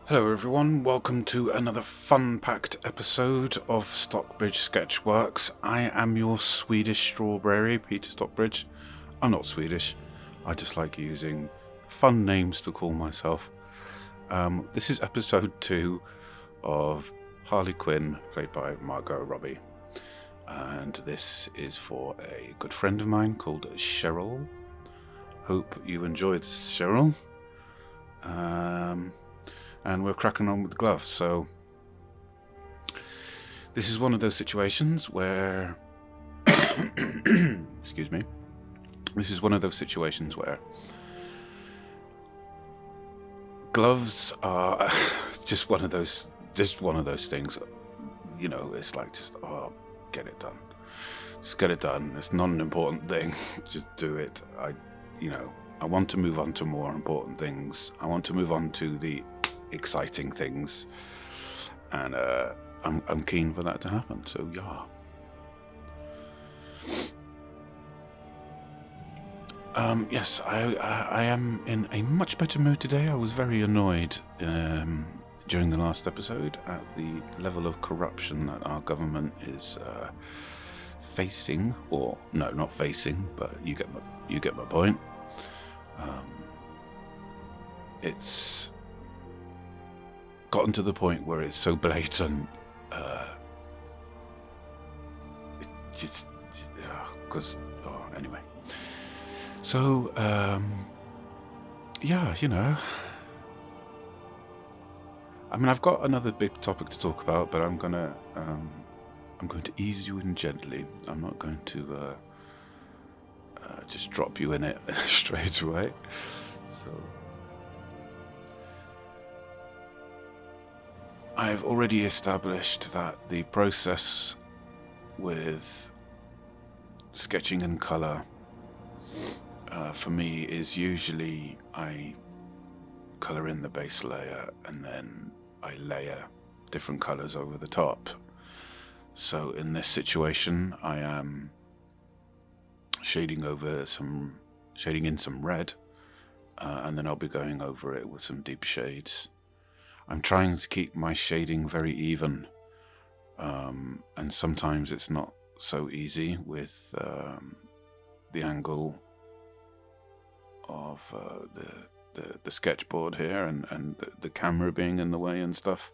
Hello everyone, welcome to another fun-packed episode of Stockbridge Sketchworks. I am your Swedish strawberry, Peter Stockbridge. I'm not Swedish, I just like using fun names to call myself. This is episode 2 of Harley Quinn, played by Margot Robbie. And this is for a good friend of mine called Cheryl. Hope you enjoyed this, Cheryl. And we're cracking on with the gloves. So this is one of those situations where excuse me. This is one of those situations where gloves are just one of those things. You know, it's like just get it done. Just get it done. It's not an important thing. Just do it. I want to move on to more important things. I want to move on to the exciting things, and I'm keen for that to happen. So yeah. Yes, I am in a much better mood today. I was very annoyed during the last episode at the level of corruption that our government is facing, or no, not facing, but you get my point. It's gotten to the point where it's so blatant. It just because anyway. So yeah, you know. I mean, I've got another big topic to talk about, but I'm going to ease you in gently. I'm not going to just drop you in it straight away. So I've already established that the process with sketching in colour for me is usually I colour in the base layer and then I layer different colours over the top. So in this situation I am shading in some red, and then I'll be going over it with some deep shades. I'm trying to keep my shading very even, and sometimes it's not so easy with the angle of the sketchboard here and the camera being in the way and stuff.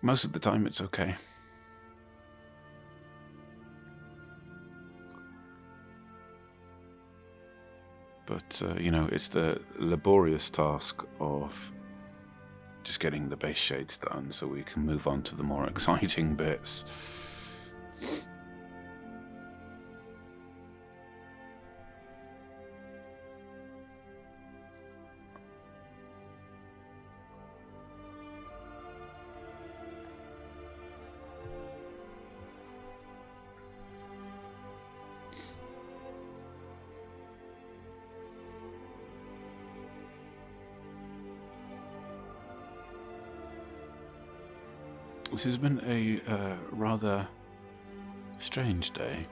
Most of the time it's okay. But, it's the laborious task of just getting the base shades done so we can move on to the more exciting bits. This has been a rather strange day.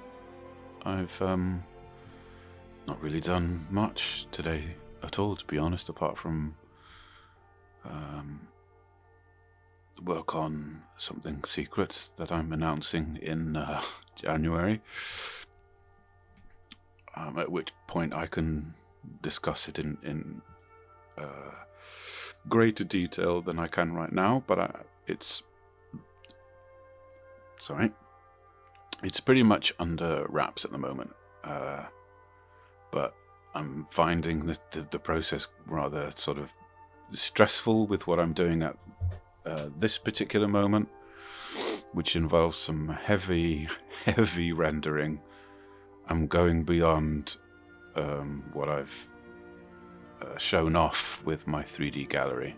I've not really done much today at all, to be honest, apart from work on something secret that I'm announcing in January, at which point I can discuss it in greater detail than I can right now, but it's pretty much under wraps at the moment, but I'm finding the process rather sort of stressful with what I'm doing at this particular moment, which involves some heavy rendering. I'm going beyond what I've shown off with my 3D gallery,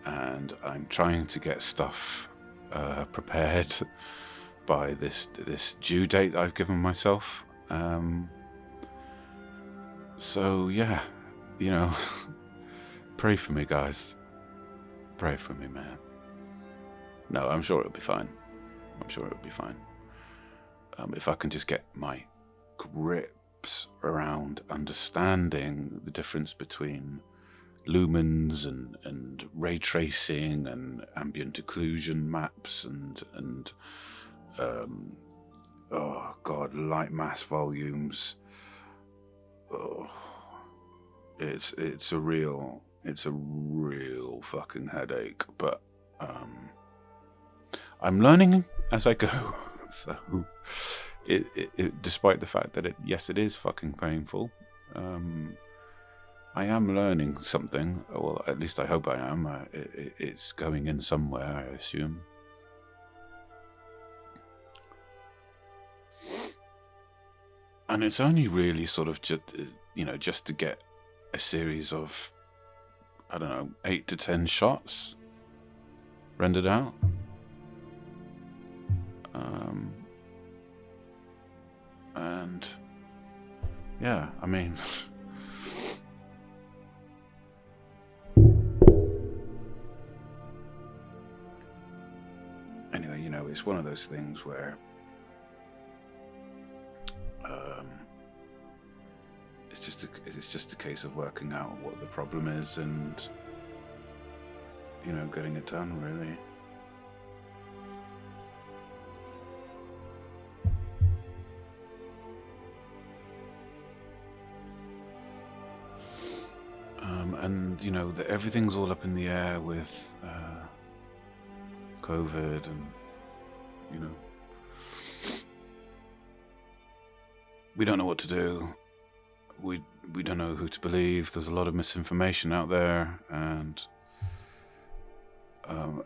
and I'm trying to get stuff prepared by this due date I've given myself. So yeah, pray for me, guys. Pray for me, man. No, I'm sure it'll be fine. If I can just get my grips around understanding the difference between lumens and ray tracing and ambient occlusion maps and oh god, light mass volumes. Oh, it's a real fucking headache, but I'm learning as I go. So despite the fact that it is fucking painful, I am learning something. Well, at least I hope I am. It's going in somewhere, I assume. And it's only really sort of just to get a series of, I don't know, 8 to 10 shots rendered out. And yeah, I mean, anyway, it's one of those things where it's just a case of working out what the problem is and getting it done, really. And that everything's all up in the air with COVID, and we don't know what to do. We don't know who to believe. There's a lot of misinformation out there, and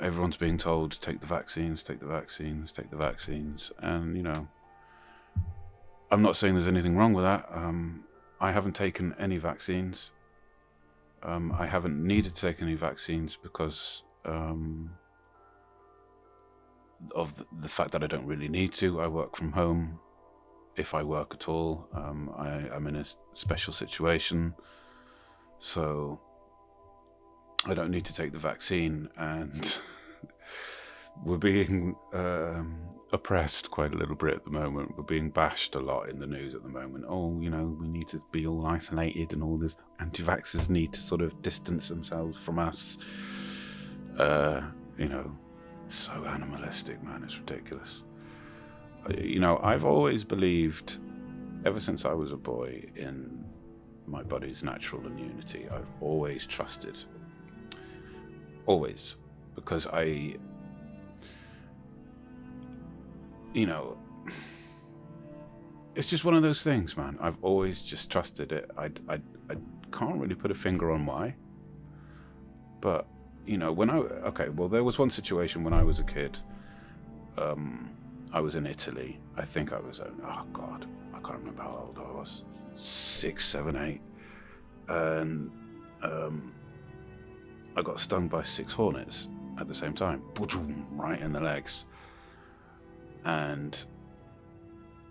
everyone's being told to take the vaccines, and I'm not saying there's anything wrong with that. I haven't taken any vaccines. I haven't needed to take any vaccines because of the fact that I don't really need to. I work from home, if I work at all. I'm in a special situation, so I don't need to take the vaccine, and we're being oppressed quite a little bit at the moment. We're being bashed a lot in the news at the moment. Oh, we need to be all isolated, and all this anti-vaxxers need to sort of distance themselves from us. So animalistic, man. It's ridiculous. I've always believed, ever since I was a boy, in my body's natural immunity. I've always trusted. Always. Because it's just one of those things, man. I've always just trusted it. I can't really put a finger on why. But, there was one situation when I was a kid. I was in Italy. I think I was, oh God, I can't remember how old I was. 6, 7, 8. And I got stung by 6 hornets at the same time. Right in the legs. And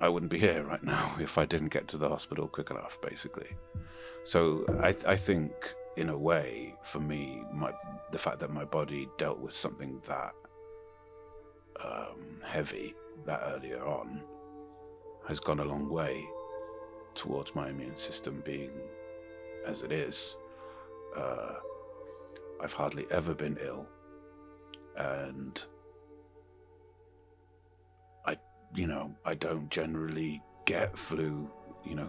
I wouldn't be here right now if I didn't get to the hospital quick enough, basically. So I think, in a way, for me, the fact that my body dealt with something that heavy that earlier on has gone a long way towards my immune system being as it is. I've hardly ever been ill, and I don't generally get flu,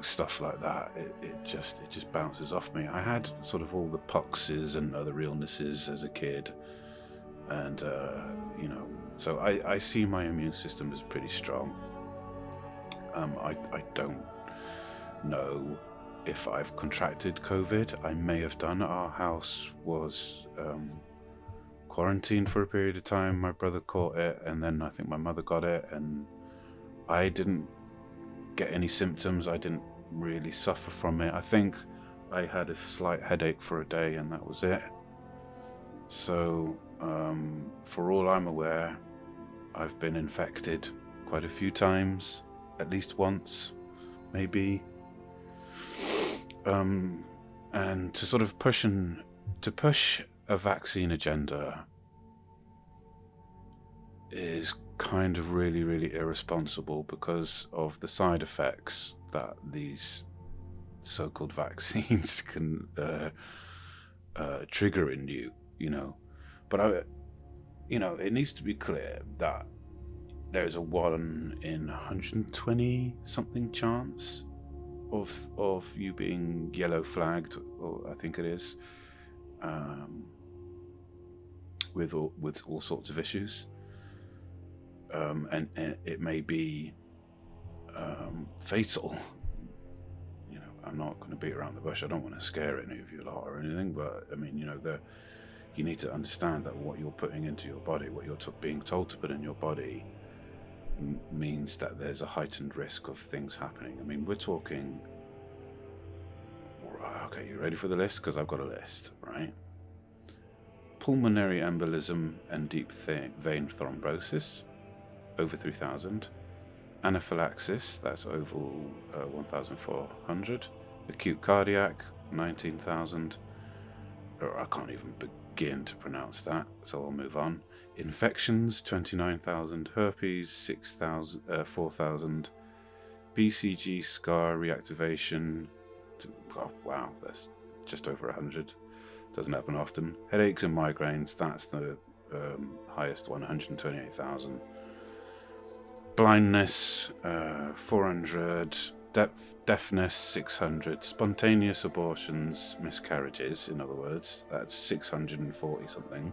stuff like that. It just bounces off me. I had sort of all the poxes and other illnesses as a kid, and so I see my immune system as pretty strong. I don't know if I've contracted COVID. I may have done. Our house was quarantined for a period of time. My brother caught it, and then I think my mother got it, and I didn't get any symptoms. I didn't really suffer from it. I think I had a slight headache for a day, and that was it. So, for all I'm aware, I've been infected quite a few times, at least once, maybe. And to sort of push a vaccine agenda is kind of really, really irresponsible because of the side effects that these so-called vaccines can triggering you, But it needs to be clear that there's a 1 in 120 something chance of you being yellow flagged, or I think it is, with all sorts of issues, and it may be fatal. I'm not going to beat around the bush. I don't want to scare any of you lot or anything, but I mean, you need to understand that what you're putting into your body, what you're being told to put in your body, means that there's a heightened risk of things happening. I mean, we're talking. Okay, you ready for the list? Because I've got a list, right? Pulmonary embolism and deep vein thrombosis, over 3,000. Anaphylaxis, that's over 1,400. Acute cardiac, 19,000. I can't even begin to pronounce that, so I'll move on. Infections, 29,000. Herpes, 4,000. BCG scar reactivation, oh, wow, that's just over 100. Doesn't happen often. Headaches and migraines, that's the highest one, 128,000. Blindness, 400. Deafness, 600. Spontaneous abortions, miscarriages, in other words, that's 640 something.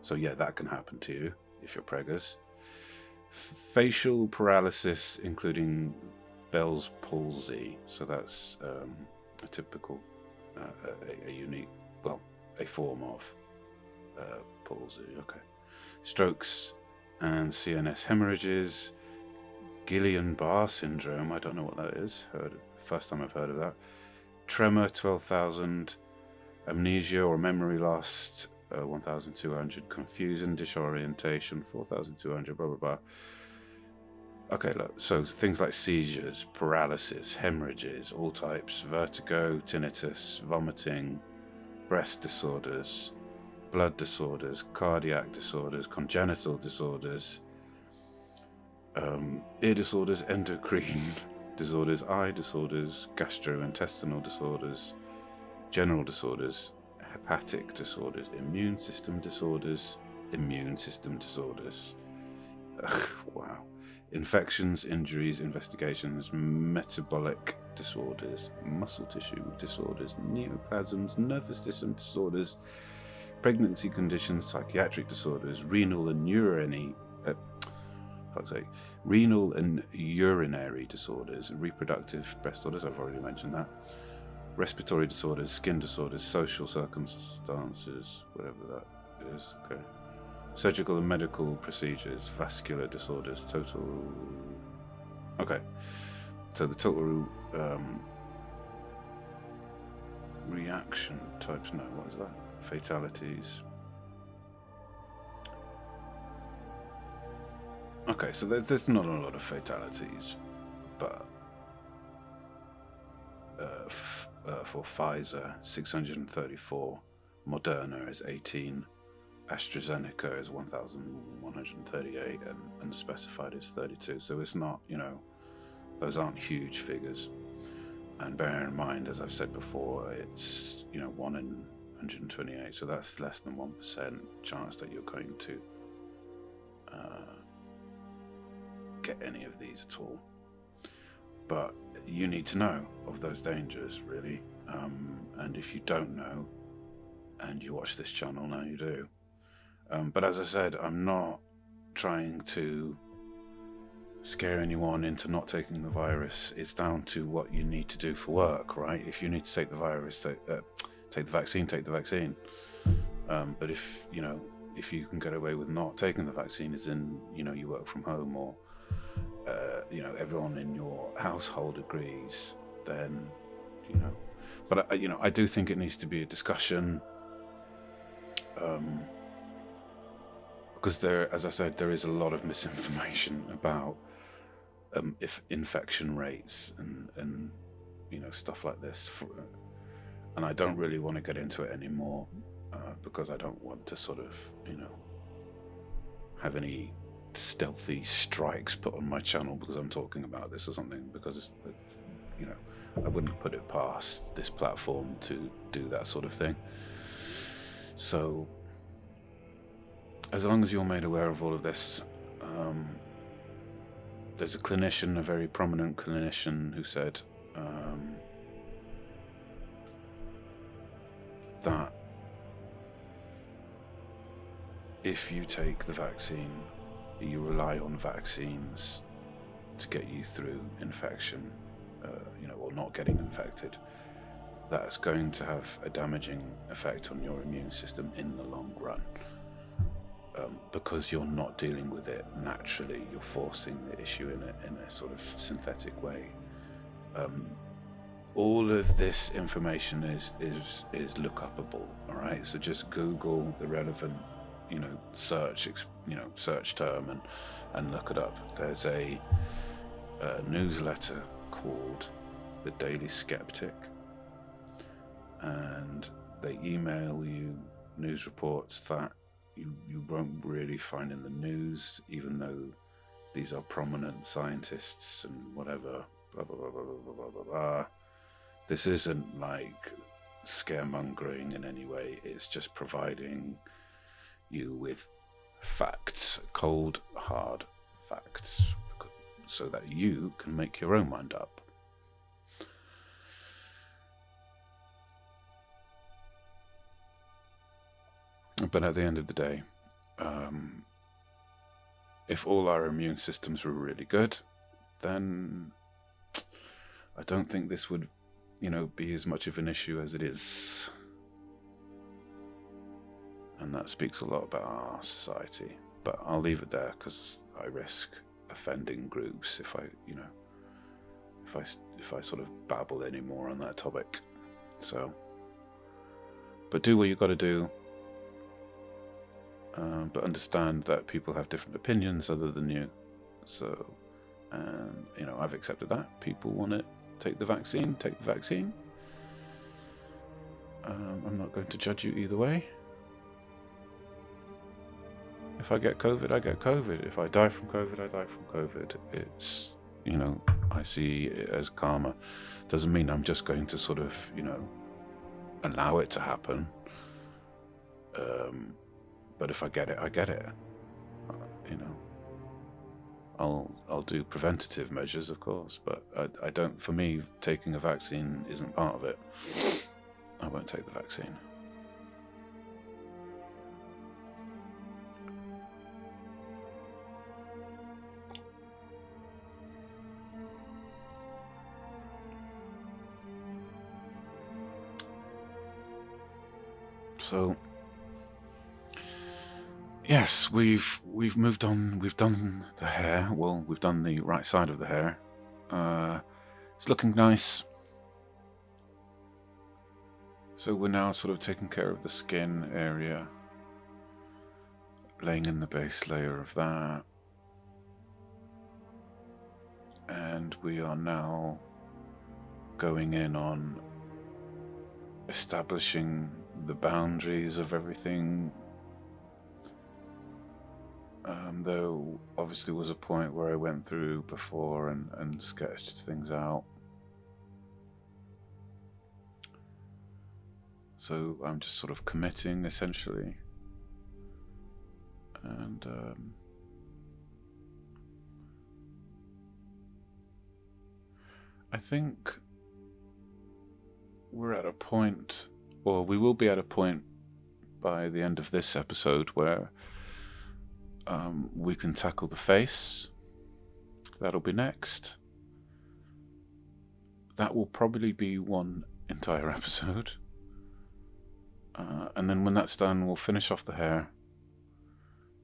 So yeah, that can happen to you if you're preggers. Facial paralysis, including Bell's palsy. So that's a typical, a unique, well, a form of palsy. Okay. Strokes and CNS hemorrhages. Guillain-Barré syndrome, I don't know what that is. First time I've heard of that. Tremor, 12,000. Amnesia or memory loss, 1,200. Confusion, disorientation, 4,200. Blah blah blah. Okay, look. So things like seizures, paralysis, hemorrhages, all types, vertigo, tinnitus, vomiting, breast disorders, blood disorders, cardiac disorders, congenital disorders. Ear disorders, endocrine disorders, eye disorders, gastrointestinal disorders, general disorders, hepatic disorders, immune system disorders. Wow. Infections, injuries, investigations, metabolic disorders, muscle tissue disorders, neoplasms, nervous system disorders, pregnancy conditions, psychiatric disorders, renal and urinary disorders, reproductive disorders, I've already mentioned that, respiratory disorders, skin disorders, social circumstances, whatever that is, okay, surgical and medical procedures, vascular disorders, total, okay, so the total reaction types, no, what is that, fatalities. Okay, so there's not a lot of fatalities, but for Pfizer, 634, Moderna is 18, AstraZeneca is 1,138, and unspecified is 32. So it's not, those aren't huge figures. And bear in mind, as I've said before, it's 1 in 128, so that's less than 1% chance that you're going to get any of these at all. But you need to know of those dangers, really, and if you don't know and you watch this channel, now you do. But as I said, I'm not trying to scare anyone into not taking the virus. It's down to what you need to do for work, right? If you need to take the virus, take the vaccine, take the vaccine. But if you can get away with not taking the vaccine, as in you work from home, or everyone in your household agrees, then but I do think it needs to be a discussion, because there, as I said, there is a lot of misinformation about if infection rates and stuff like this, and I don't really want to get into it anymore, because I don't want to sort of have any stealthy strikes put on my channel because I'm talking about this or something, because I wouldn't put it past this platform to do that sort of thing. So, as long as you're made aware of all of this, there's a clinician, a very prominent clinician, who said that if you take the vaccine, you rely on vaccines to get you through infection, or not getting infected, that's going to have a damaging effect on your immune system in the long run. Because you're not dealing with it naturally, you're forcing the issue in a sort of synthetic way. All of this information is look-upable. All right, so just Google the relevant, search term and look it up. There's a newsletter called The Daily Skeptic, and they email you news reports that you won't really find in the news, even though these are prominent scientists and whatever, blah blah blah blah blah blah blah blah. This isn't like scaremongering in any way. It's just providing you with facts, cold, hard facts, so that you can make your own mind up. But at the end of the day, if all our immune systems were really good, then I don't think this would, be as much of an issue as it is. And that speaks a lot about our society. But I'll leave it there because I risk offending groups if I sort of babble any more on that topic. So, but do what you got to do. But understand that people have different opinions other than you. So, I've accepted that. People want to take the vaccine, take the vaccine. I'm not going to judge you either way. If I get COVID, I get COVID. If I die from COVID, I die from COVID. It's, I see it as karma. Doesn't mean I'm just going to sort of, allow it to happen. But if I get it, I get it. I'll do preventative measures, of course, but I don't. For me, taking a vaccine isn't part of it. I won't take the vaccine. So. Yes, we've moved on. We've done the hair. Well, we've done the right side of the hair. It's looking nice. So we're now sort of taking care of the skin area, laying in the base layer of that, and we are now going in on establishing the boundaries of everything. Though obviously was a point where I went through before and sketched things out. So I'm just sort of committing essentially. And I think we're at a point, or we will be at a point by the end of this episode where we can tackle the face. That'll be next. That will probably be one entire episode. And then when that's done, we'll finish off the hair.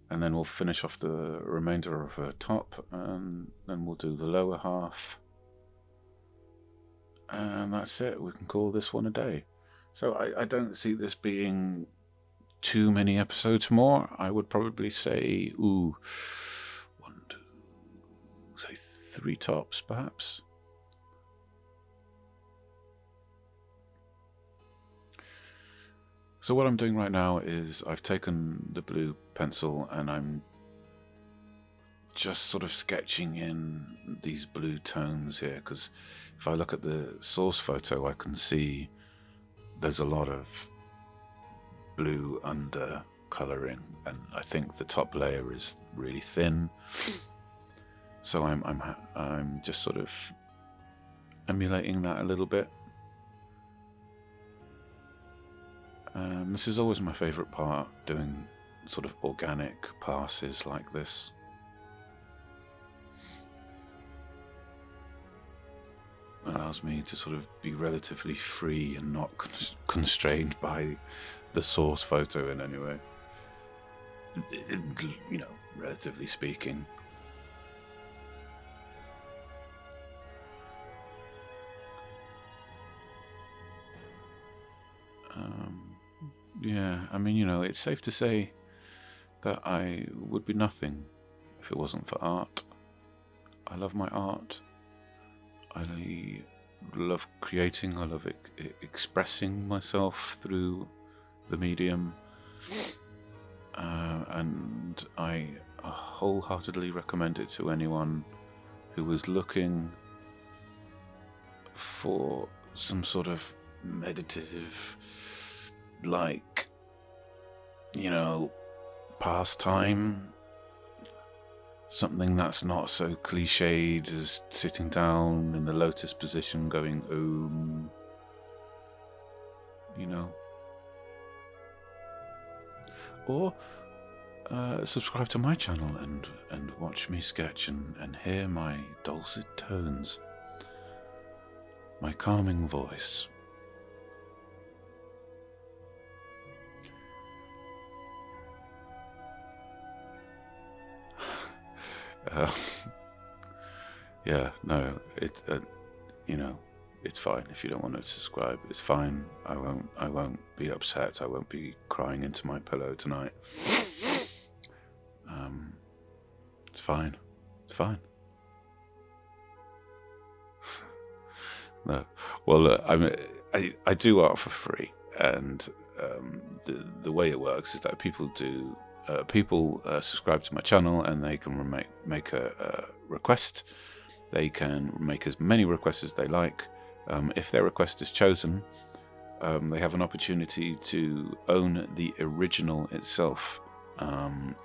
And then we'll finish off the remainder of her top. And then we'll do the lower half. And that's it. We can call this one a day. So I don't see this being too many episodes more. I would probably say, 1, 2, say 3 tops, perhaps. So what I'm doing right now is I've taken the blue pencil and I'm just sort of sketching in these blue tones here, because if I look at the source photo, I can see there's a lot of blue under coloring, and I think the top layer is really thin. So I'm just sort of emulating that a little bit. This is always my favorite part, doing sort of organic passes like this. Allows me to sort of be relatively free and not constrained by the source photo in any way, you know, relatively speaking. Yeah, I mean, you know, it's safe to say that I would be nothing if it wasn't for art. I love my art. I love creating. I love expressing myself through the medium. And I wholeheartedly recommend it to anyone who is looking for some sort of meditative, like, you know, pastime, something that's not so cliched as sitting down in the lotus position going Om, you know. Or subscribe to my channel and watch me sketch and hear my dulcet tones, my calming voice. Yeah, no, you know, it's fine if you don't want to subscribe. It's fine. I won't be upset. I won't be crying into my pillow tonight. It's fine. It's fine. No, well, look, I do art for free, and the way it works is that people subscribe to my channel, and they can make a request. They can make as many requests as they like. If their request is chosen, they have an opportunity to own the original itself.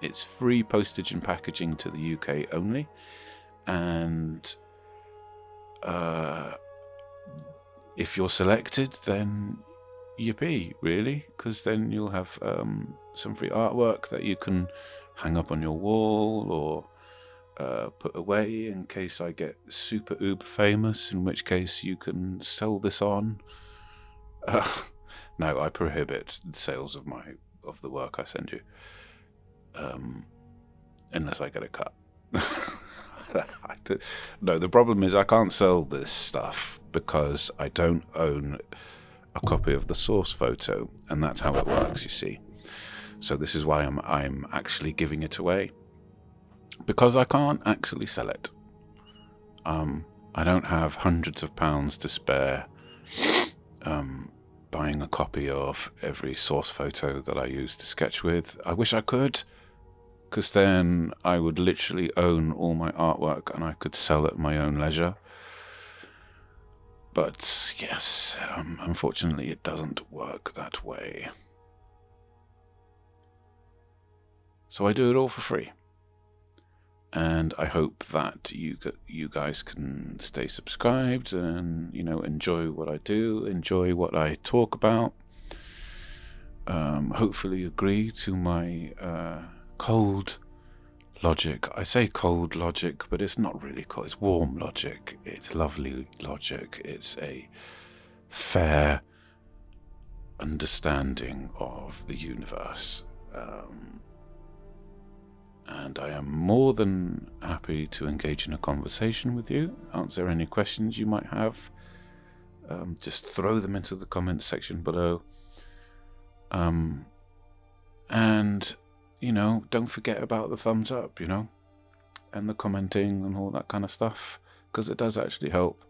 It's free postage and packaging to the UK only, and if you're selected, then yippee, really, because then you'll have some free artwork that you can hang up on your wall or put away in case I get super uber famous, in which case you can sell this on. No, I prohibit sales of the work I send you, unless I get a cut. No, the problem is I can't sell this stuff because I don't own a copy of the source photo, and that's how it works, you see. So this is why I'm actually giving it away, because I can't actually sell it. I don't have hundreds of pounds to spare buying a copy of every source photo that I use to sketch with. I wish I could, because then I would literally own all my artwork and I could sell at my own leisure. But yes, unfortunately it doesn't work that way. So I do it all for free. And I hope that you guys can stay subscribed and, you know, enjoy what I do, enjoy what I talk about. Hopefully agree to my cold logic. I say cold logic, but it's not really cold. It's warm logic. It's lovely logic. It's a fair understanding of the universe. And I am more than happy to engage in a conversation with you, answer any questions you might have. Just throw them into the comments section below. And, you know, don't forget about the thumbs up, you know, and the commenting and all that kind of stuff, because it does actually help.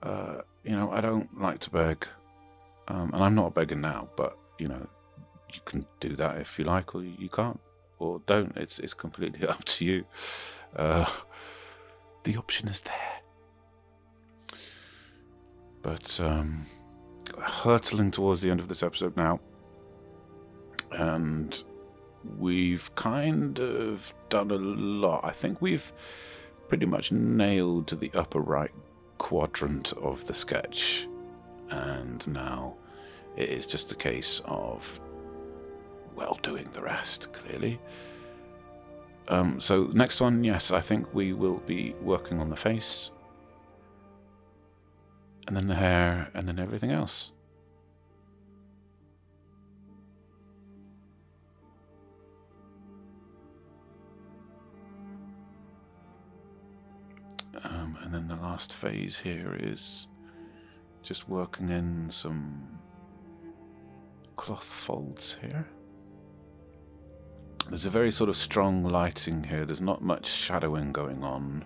You know, I don't like to beg, and I'm not begging now, but, you know, you can do that if you like, or you can't. or don't. It's completely up to you. The option is there. But hurtling towards the end of this episode now, and we've kind of done a lot. I think we've pretty much nailed the upper right quadrant of the sketch, and now it is just a case of, well, doing the rest, clearly. So next one, yes, I think we will be working on the face, and then the hair, and then everything else. And then the last phase here is just working in some cloth folds here. There's a very sort of strong lighting here. There's not much shadowing going on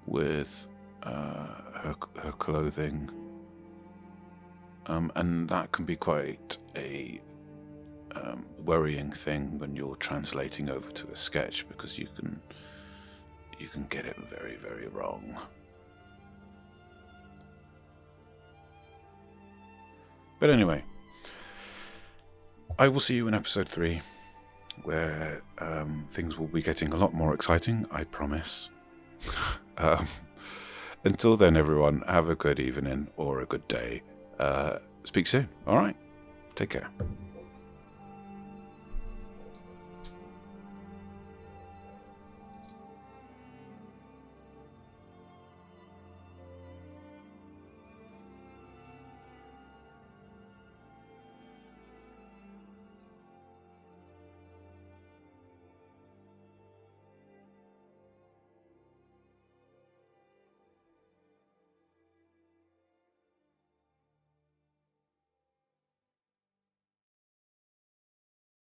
with her clothing. And that can be quite a worrying thing when you're translating over to a sketch, because you can get it very, very wrong. But anyway, I will see you in episode 3, where things will be getting a lot more exciting, I promise. Until then, everyone, have a good evening or a good day. Speak soon. All right? Take care.